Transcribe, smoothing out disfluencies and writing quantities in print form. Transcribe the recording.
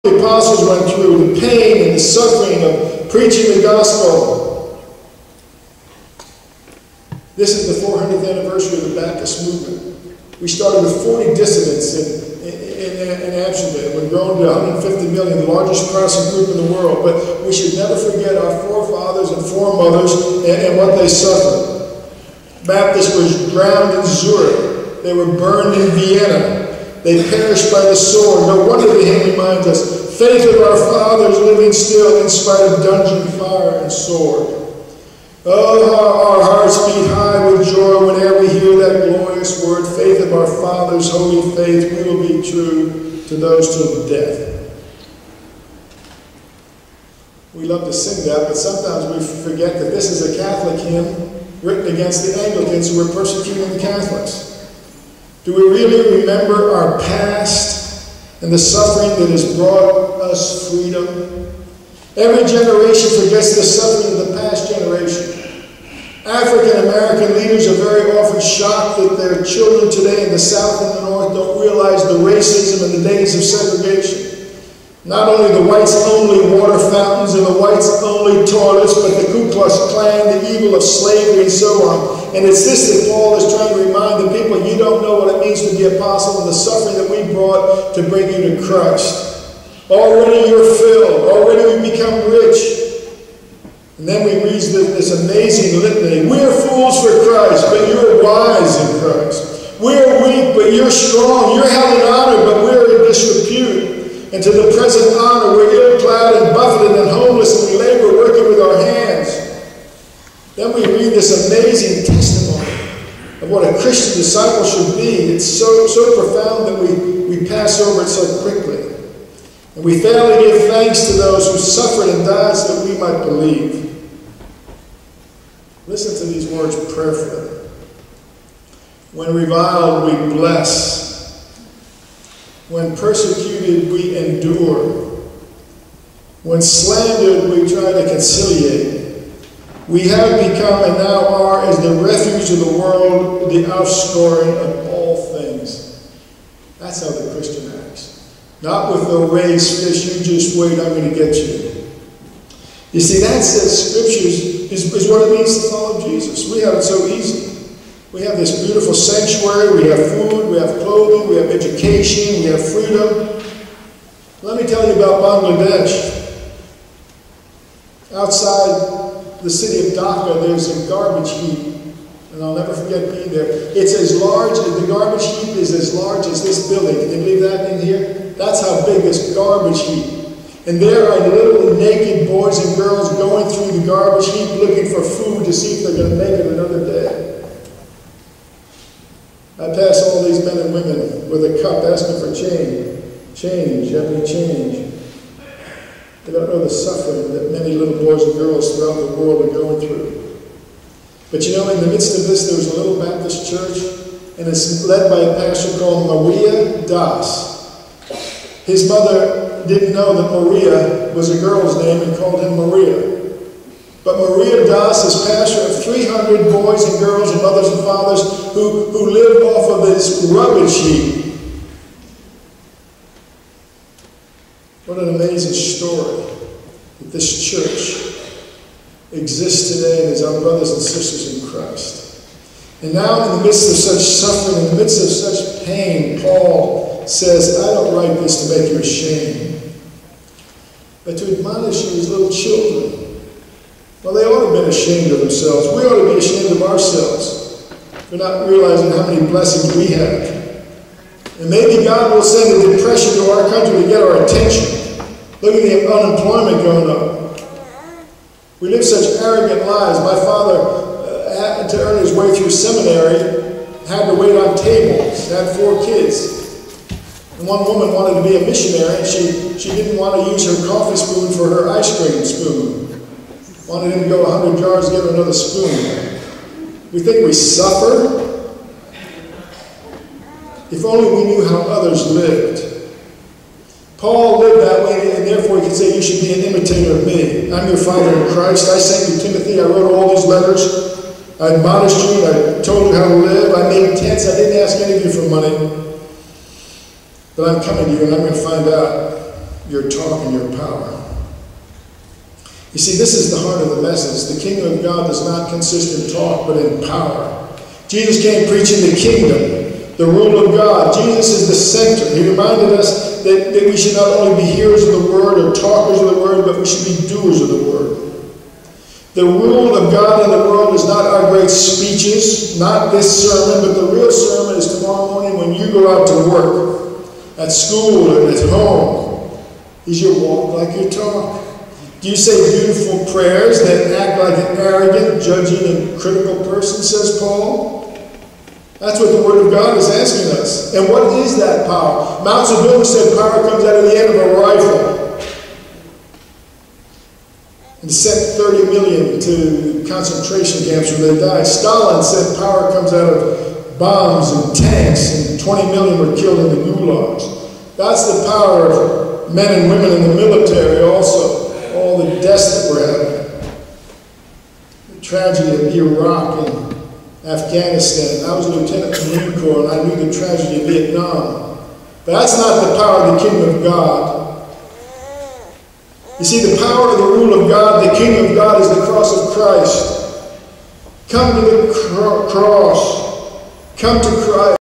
the apostles went through, the pain and the suffering of preaching the gospel. This is the 400th anniversary of the Baptist movement. We started with 40 dissidents in Amsterdam. We've grown to 150 million, the largest Protestant group in the world. But we should never forget our forefathers and foremothers and what they suffered. Baptists were drowned in Zurich. They were burned in Vienna. They perished by the sword. No wonder the hymn reminds us, faith of our fathers living still in spite of dungeon, fire, and sword. Oh, how our hearts beat high with joy whenever we hear that glorious word, faith of our fathers, holy faith, we will be true to those till death. We love to sing that, but sometimes we forget that this is a Catholic hymn written against the Anglicans who were persecuting the Catholics. Do we really remember our past and the suffering that has brought us freedom? Every generation forgets the suffering of the past generation. African American leaders are very often shocked that their children today in the South and the North don't realize the racism and the days of segregation. Not only the whites-only water fountains and the whites-only toilets, but the Ku Klux Klan, the evil of slavery, and so on. And it's this that Paul is trying to remind the people, you don't know what it means to be an apostle and the suffering that we brought to bring you to Christ. Already you're filled. Already we become rich. And then we read this amazing litany. We're fools for Christ, but you're wise in Christ. We're weak, but you're strong. You're held in honor, but we're in disrepute. And to the present honor, we're ill-clad and buffeted and homeless, and we labor working with our hands. Then we read this amazing testimony of what a Christian disciple should be. It's so profound that we pass over it so quickly. And we fail to give thanks to those who suffered and died so that we might believe. Listen to these words prayerfully. When reviled, we bless. When persecuted, we endure. When slandered, we try to conciliate. We have become and now are as the refuge of the world, the offscoring of all things. That's how the Christian acts. Not with the raised fist, you just wait, I'm going to get you. You see, that says Scriptures is what it means to follow Jesus. We have it so easy. We have this beautiful sanctuary, we have food, we have clothing, we have education, we have freedom. Let me tell you about Bangladesh. Outside the city of Dhaka, there's a garbage heap, and I'll never forget being there. It's as large, the garbage heap is as large as this building. Can you believe that in here? That's how big this garbage heap. And there are little naked boys and girls going through the garbage heap looking for food to see if they're going to make it another day. I pass all these men and women with a cup asking for change, you have any change? They don't know the suffering that many little boys and girls throughout the world are going through. But you know, in the midst of this, there was a little Baptist church, and it's led by a pastor called Maria Das. His mother didn't know that Maria was a girl's name and called him Maria. But Maria Das is pastor of 300 boys and girls and mothers and fathers who live off of this rubbish heap. What an amazing story that this church exists today and is our brothers and sisters in Christ. And now in the midst of such suffering, in the midst of such pain, Paul says, I don't write this to make you ashamed, but to admonish you as little children. Well, they ought to have been ashamed of themselves. We ought to be ashamed of ourselves for not realizing how many blessings we have. And maybe God will send a depression to our country to get our attention. Look at the unemployment going up. We live such arrogant lives. My father had to earn his way through seminary, had to wait on tables, had 4 kids. And one woman wanted to be a missionary, and she didn't want to use her coffee spoon for her ice cream spoon. Wanted him to go 100 yards to get another spoon. We think we suffer. If only we knew how others lived. Paul lived that way, and therefore he could say, you should be an imitator of me. I'm your father in Christ. I sent you Timothy. I wrote all these letters. I admonished you. I told you how to live. I made tents. I didn't ask any of you for money. But I'm coming to you, and I'm going to find out. your talk and your power. You see, this is the heart of the message. The kingdom of God does not consist in talk, but in power. Jesus came preaching the kingdom, the rule of God. Jesus is the center. He reminded us that we should not only be hearers of the word or talkers of the word, but we should be doers of the word. The rule of God in the world is not our great speeches, not this sermon, but the real sermon is tomorrow morning when you go out to work, at school and at home. Is your walk like your talk? Do you say beautiful prayers that act like an arrogant, judging, and critical person, says Paul? That's what the Word of God is asking us. And what is that power? Mao Zedong said power comes out of the end of a rifle. And sent 30 million to concentration camps where they died. Stalin said power comes out of bombs and tanks, and 20 million were killed in the gulags. That's the power of men and women in the military also. All the deaths that were happening. The tragedy of Iraq and Afghanistan. I was a lieutenant in the Marine Corps, and I knew the tragedy of Vietnam. But that's not the power of the kingdom of God. You see, the power of the rule of God, the kingdom of God, is the cross of Christ. Come to the cross. Come to Christ.